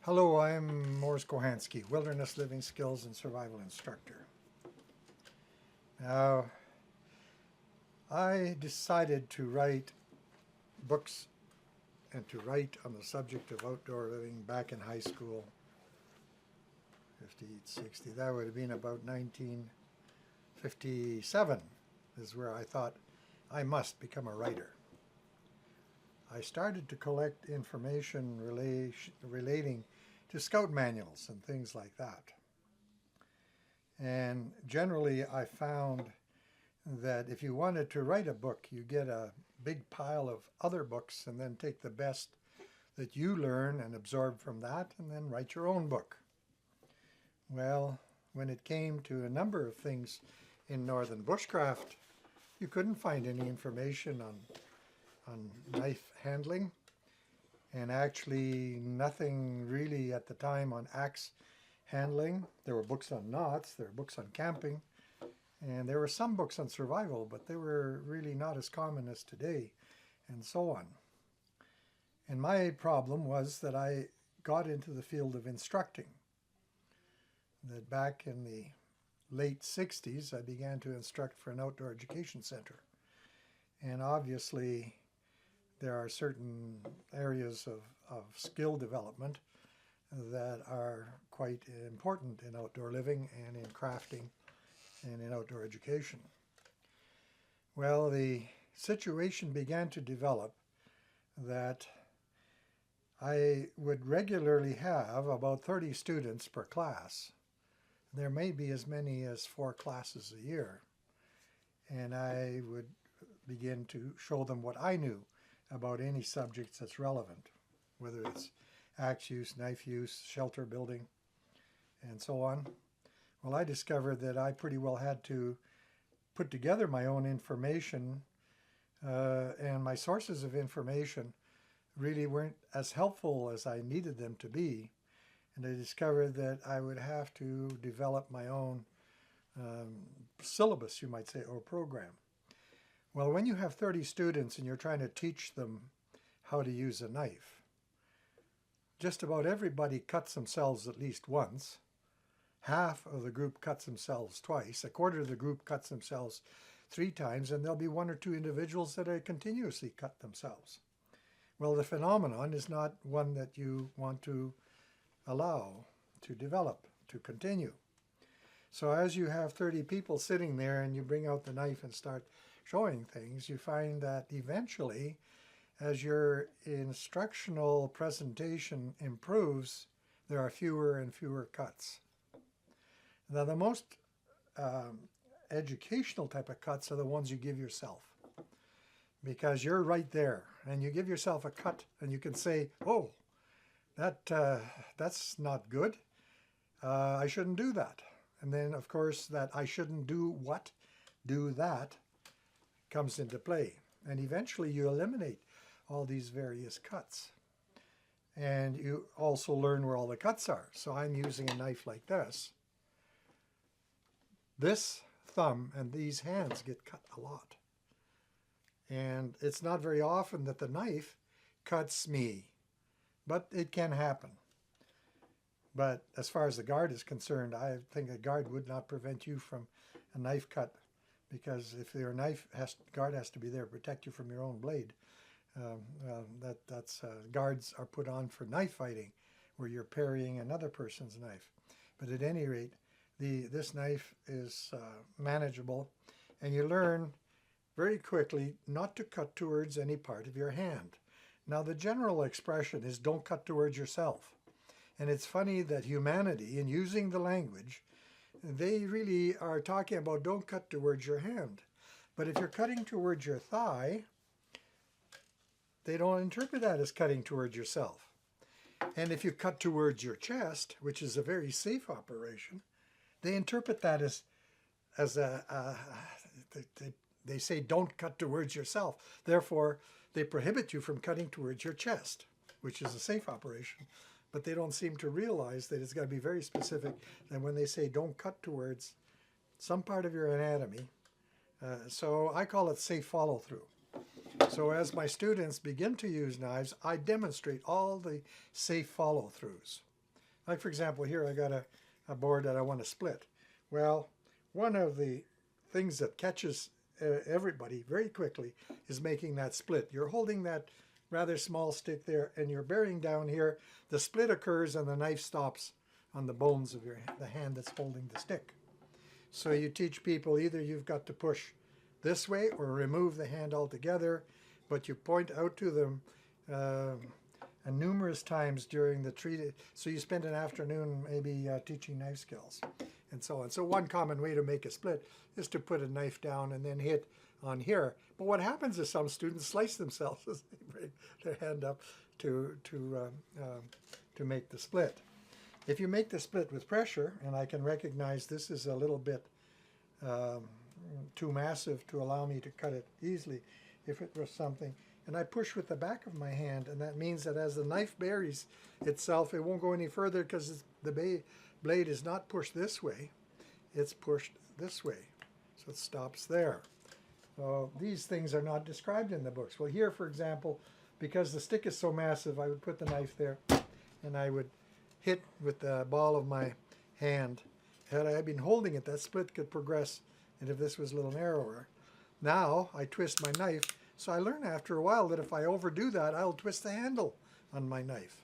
Hello, I'm Kochanski, Wilderness Living Skills and Survival Instructor. Now, I decided to write books and to write on the subject of outdoor living back in high school, 58, 60. That would have been about 1957 is where I thought I must become a writer. I started to collect information relating to scout manuals and things like that. And generally I found that if you wanted to write a book, you get a big pile of other books and then take the best that you learn and absorb from that and then write your own book. Well, when it came to a number of things in northern bushcraft, you couldn't find any information on knife handling, and actually nothing really at the time on axe handling. There were books on knots, there were books on camping, and there were some books on survival, but they were really not as common as today, and so on. And my problem was that I got into the field of instructing. That back in the late 60s, I began to instruct for an outdoor education center. And obviously, there are certain areas of skill development that are quite important in outdoor living and in crafting and in outdoor education. Well, the situation began to develop that I would regularly have about 30 students per class. There may be as many as 4 classes a year. And I would begin to show them what I knew about any subjects that's relevant, whether it's axe use, knife use, shelter building, and so on. Well, I discovered that I pretty well had to put together my own information, and my sources of information really weren't as helpful as I needed them to be. And I discovered that I would have to develop my own syllabus, you might say, or program. Well, when you have 30 students and you're trying to teach them how to use a knife, just about everybody cuts themselves at least once. Half of the group cuts themselves twice. A quarter of the group cuts themselves 3 times, and there'll be 1 or 2 individuals that continuously cut themselves. Well, the phenomenon is not one that you want to allow to develop, to continue. So as you have 30 people sitting there and you bring out the knife and start showing things, you find that eventually, as your instructional presentation improves, there are fewer and fewer cuts. Now, the most educational type of cuts are the ones you give yourself, because you're right there and you give yourself a cut and you can say, oh, that's not good. I shouldn't do that. And then, of course, that I shouldn't do what, do that comes into play. And eventually you eliminate all these various cuts. And you also learn where all the cuts are. So I'm using a knife like this. This thumb and these hands get cut a lot. And it's not very often that the knife cuts me, but it can happen. But as far as the guard is concerned, I think a guard would not prevent you from a knife cut, because if your guard has to be there to protect you from your own blade. Guards are put on for knife fighting, where you're parrying another person's knife. But at any rate, this knife is manageable, and you learn very quickly not to cut towards any part of your hand. Now, the general expression is don't cut towards yourself. And it's funny that humanity, in using the language, they really are talking about don't cut towards your hand. But if you're cutting towards your thigh, they don't interpret that as cutting towards yourself. And if you cut towards your chest, which is a very safe operation, they interpret that they say don't cut towards yourself. Therefore, they prohibit you from cutting towards your chest, which is a safe operation. But they don't seem to realize that it's got to be very specific, that when they say don't cut towards some part of your anatomy, so I call it safe follow-through. So as my students begin to use knives, I demonstrate all the safe follow-throughs. Like for example, here I got a board that I want to split. Well, one of the things that catches everybody very quickly is making that split. You're holding that rather small stick there and you're bearing down here. The split occurs and the knife stops on the bones of the hand that's holding the stick. So you teach people either you've got to push this way or remove the hand altogether, but you point out to them numerous times during the treat. So you spend an afternoon maybe teaching knife skills and so on. So one common way to make a split is to put a knife down and then hit on here. But what happens is some students slice themselves as they bring their hand up to make the split. If you make the split with pressure, and I can recognize this is a little bit too massive to allow me to cut it easily if it was something, and I push with the back of my hand, and that means that as the knife buries itself, it won't go any further because the blade is not pushed this way, it's pushed this way. So it stops there. So these things are not described in the books. Well, here, for example, because the stick is so massive, I would put the knife there, and I would hit with the ball of my hand. Had I been holding it, that split could progress, and if this was a little narrower. Now I twist my knife, so I learn after a while that if I overdo that, I'll twist the handle on my knife.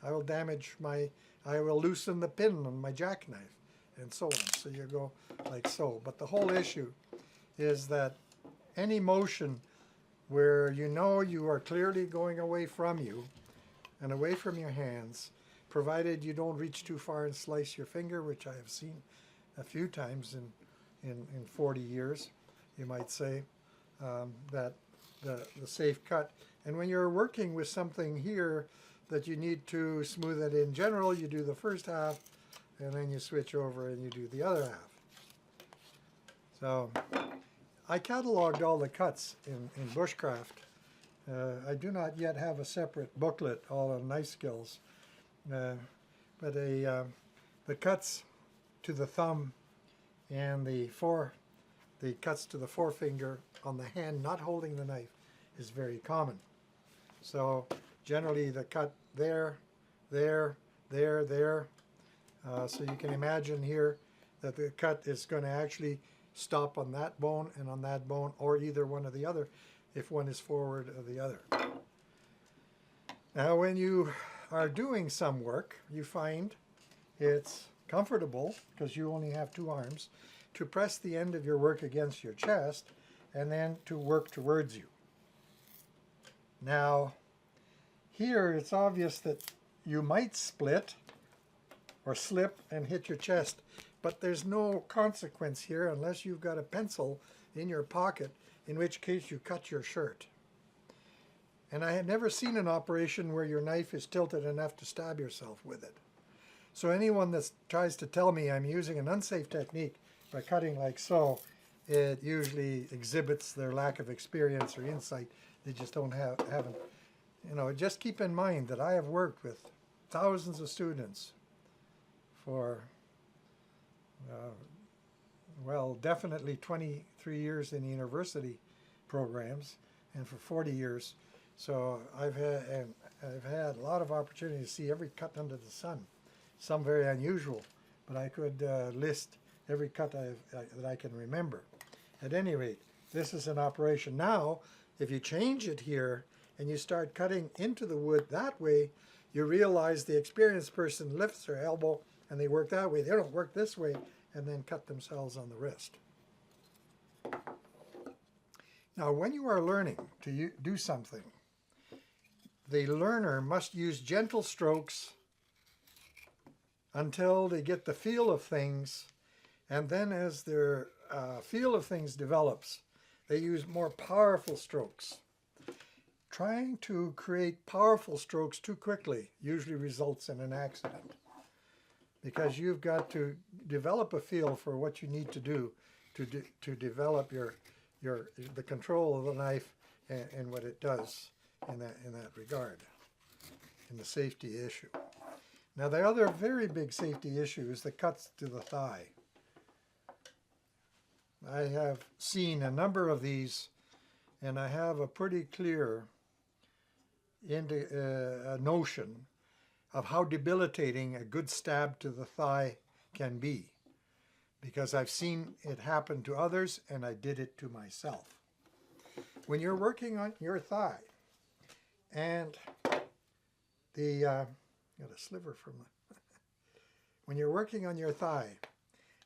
I will loosen the pin on my jackknife, and so on. So you go like so. But the whole issue is that any motion where you know you are clearly going away from you and away from your hands, provided you don't reach too far and slice your finger, which I have seen a few times in 40 years, you might say, that the safe cut. And when you're working with something here that you need to smooth it in general, you do the first half, and then you switch over and you do the other half. So I cataloged all the cuts in bushcraft. I do not yet have a separate booklet, all on knife skills. But the cuts to the thumb and the cuts to the forefinger on the hand not holding the knife is very common. So generally the cut there, there, there, there. So you can imagine here that the cut is going to actually stop on that bone and on that bone, or either one or the other, if one is forward or the other. Now when you are doing some work, you find it's comfortable, because you only have two arms, to press the end of your work against your chest and then to work towards you. Now, here it's obvious that you might split or slip and hit your chest, but there's no consequence here unless you've got a pencil in your pocket, in which case you cut your shirt. And I had never seen an operation where your knife is tilted enough to stab yourself with it. So anyone that tries to tell me I'm using an unsafe technique by cutting like so, it usually exhibits their lack of experience or insight. They just haven't. You know, just keep in mind that I have worked with thousands of students for, well, definitely 23 years in university programs, and for 40 years. So I've had a lot of opportunity to see every cut under the sun. Some very unusual, but I could list every cut that I can remember. At any rate, this is an operation. Now, if you change it here and you start cutting into the wood that way, you realize the experienced person lifts their elbow and they work that way. They don't work this way and then cut themselves on the wrist. Now, when you are learning to do something, the learner must use gentle strokes until they get the feel of things, and then as their feel of things develops, they use more powerful strokes. Trying to create powerful strokes too quickly usually results in an accident, because you've got to develop a feel for what you need to do to develop the control of the knife and what it does in that regard, in the safety issue. Now, the other very big safety issue is the cuts to the thigh. I have seen a number of these, and I have a pretty clear notion of how debilitating a good stab to the thigh can be, because I've seen it happen to others and I did it to myself. When you're working on your thigh and got a sliver from the when you're working on your thigh,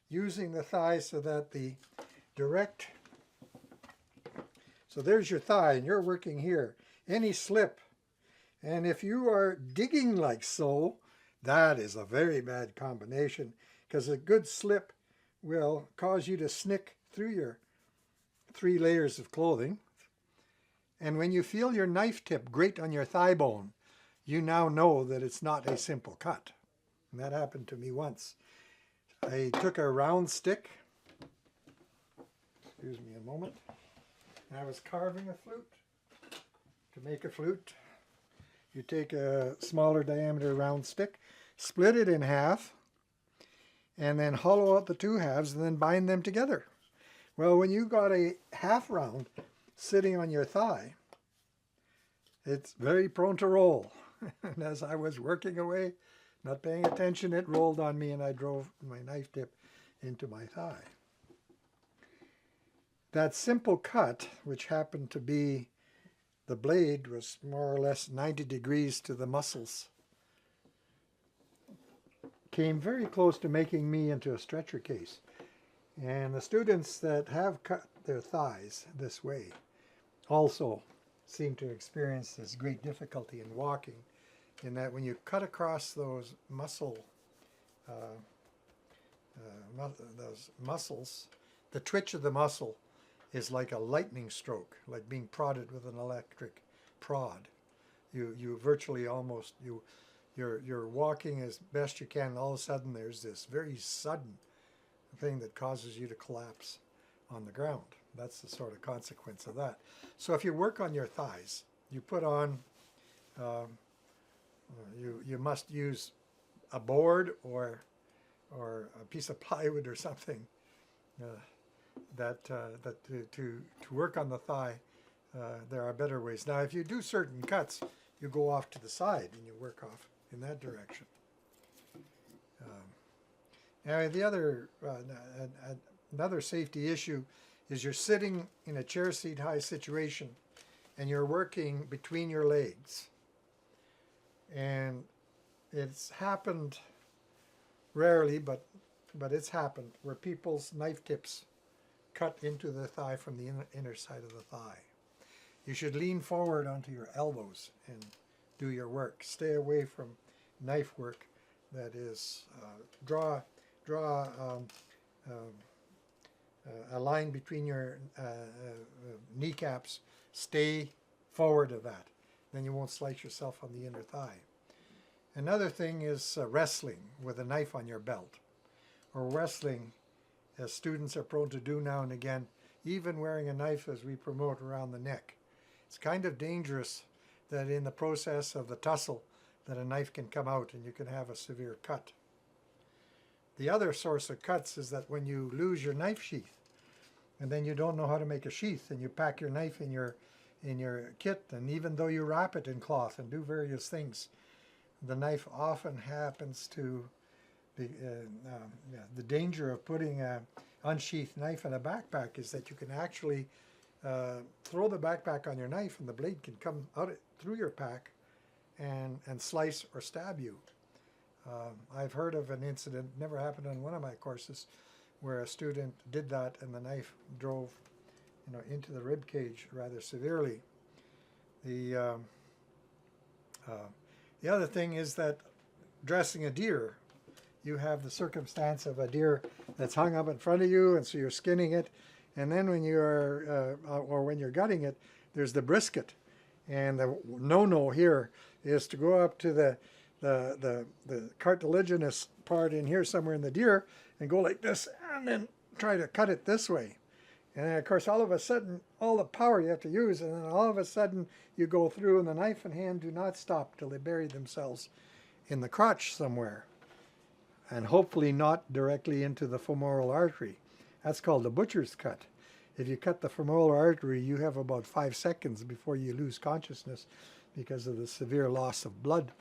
using the thigh so that the direct, so there's your thigh and you're working here, any slip, and if you are digging like so, that is a very bad combination, because a good slip will cause you to snick through your 3 layers of clothing. And when you feel your knife tip grate on your thigh bone, you now know that it's not a simple cut. And that happened to me once. I took a round stick, excuse me a moment, and I was carving a flute. To make a flute, you take a smaller diameter round stick, split it in half, and then hollow out the 2 halves and then bind them together. Well, when you got a half round sitting on your thigh, it's very prone to roll. And as I was working away, not paying attention, it rolled on me and I drove my knife tip into my thigh. That simple cut, which happened to be the blade was more or less 90 degrees to the muscles, came very close to making me into a stretcher case. And the students that have cut their thighs this way also seem to experience this great difficulty in walking, in that when you cut across those muscles, the twitch of the muscle is like a lightning stroke, like being prodded with an electric prod. You virtually almost, you're walking as best you can, and all of a sudden there's this very sudden thing that causes you to collapse on the ground. That's the sort of consequence of that. So if you work on your thighs, you put on, you must use a board or a piece of plywood or something to work on the thigh. There are better ways. Now, if you do certain cuts, you go off to the side and you work off in that direction. Now, the other another safety issue is you're sitting in a chair seat high situation and you're working between your legs. And it's happened rarely, but it's happened where people's knife tips cut into the thigh from the inner side of the thigh. You should lean forward onto your elbows and do your work. Stay away from knife work that is, draw a line between your kneecaps. Stay forward of that. Then you won't slice yourself on the inner thigh. Another thing is wrestling with a knife on your belt, or wrestling, as students are prone to do now and again, even wearing a knife as we promote around the neck. It's kind of dangerous that in the process of the tussle that a knife can come out and you can have a severe cut. The other source of cuts is that when you lose your knife sheath and then you don't know how to make a sheath and you pack your knife in your kit, and even though you wrap it in cloth and do various things, the knife often happens to be, the danger of putting an unsheathed knife in a backpack is that you can actually throw the backpack on your knife and the blade can come out through your pack and slice or stab you. I've heard of an incident, never happened on one of my courses, where a student did that and the knife drove into the rib cage rather severely. The other thing is that dressing a deer, you have the circumstance of a deer that's hung up in front of you, and so you're skinning it, and then when you're or when you're gutting it, there's the brisket, and the no-no here is to go up to the cartilaginous part in here somewhere in the deer and go like this and then try to cut it this way. And then, of course, all of a sudden, all the power you have to use, and then all of a sudden you go through, and the knife and hand do not stop till they bury themselves in the crotch somewhere, and hopefully not directly into the femoral artery. That's called a butcher's cut. If you cut the femoral artery, you have about 5 seconds before you lose consciousness because of the severe loss of blood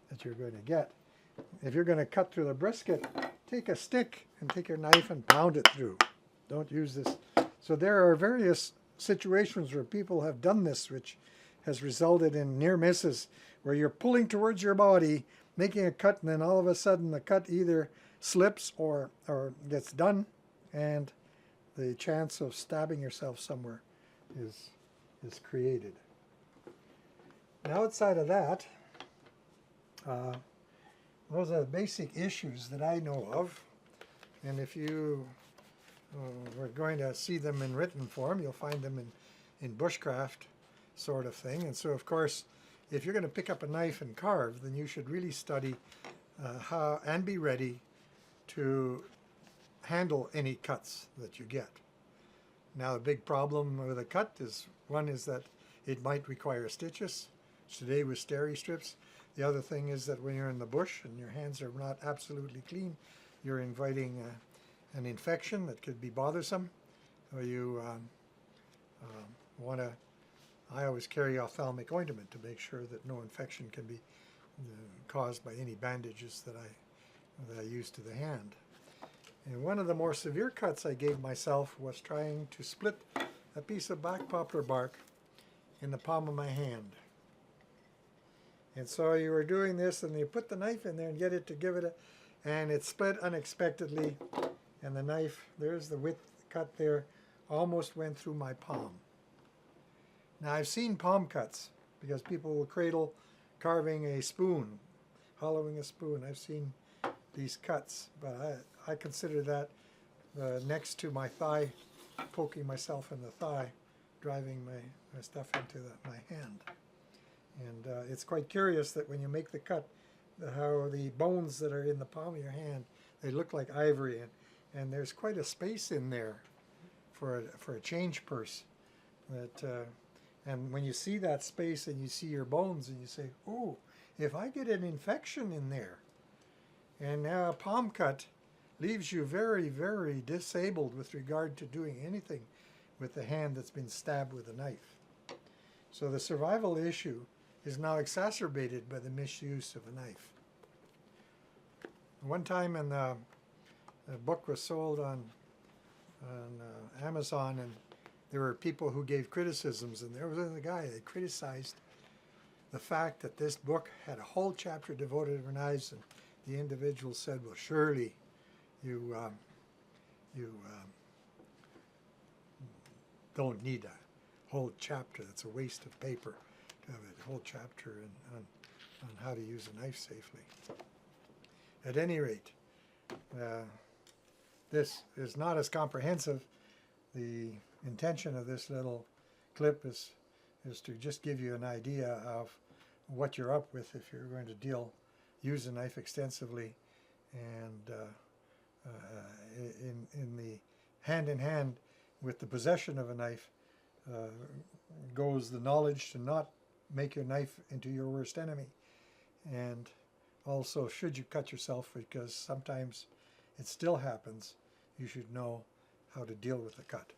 that you're going to get. If you're going to cut through the brisket, take a stick and take your knife and pound it through. Don't use this. So there are various situations where people have done this, which has resulted in near misses, where you're pulling towards your body, making a cut, and then all of a sudden the cut either slips or gets done, and the chance of stabbing yourself somewhere is created. Now, outside of that, those are the basic issues that I know of. And if you were going to see them in written form, you'll find them in bushcraft sort of thing. And so, of course, if you're going to pick up a knife and carve, then you should really study how and be ready to handle any cuts that you get. Now, the big problem with a cut is, one is that it might require stitches. Today with steri strips. The other thing is that when you're in the bush and your hands are not absolutely clean, you're inviting an infection that could be bothersome. Or you want to, I always carry ophthalmic ointment to make sure that no infection can be caused by any bandages that I use to the hand. And one of the more severe cuts I gave myself was trying to split a piece of black poplar bark in the palm of my hand. And so you were doing this, and you put the knife in there and get it to give it and it split unexpectedly, and the knife, there's the width cut there, almost went through my palm. Now, I've seen palm cuts because people will cradle carving a spoon, hollowing a spoon. I've seen these cuts, but I consider that next to my thigh, poking myself in the thigh, driving my stuff into my hand. And it's quite curious that when you make the cut, how the bones that are in the palm of your hand, they look like ivory, and there's quite a space in there for a change purse. And when you see that space and you see your bones and you say, oh, if I get an infection in there, and now a palm cut leaves you very, very disabled with regard to doing anything with the hand that's been stabbed with a knife. So the survival issue is now exacerbated by the misuse of a knife. One time, a book was sold on Amazon, and there were people who gave criticisms, and there was a guy that criticized the fact that this book had a whole chapter devoted to knives, and the individual said, well, surely you don't need a whole chapter. That's a waste of paper to have a whole chapter on how to use a knife safely. At any rate, this is not as comprehensive. The intention of this little clip is to just give you an idea of what you're up with if you're going to use a knife extensively, and in the hand with the possession of a knife goes the knowledge to not make your knife into your worst enemy, and also, should you cut yourself, because sometimes it still happens, you should know how to deal with the cut.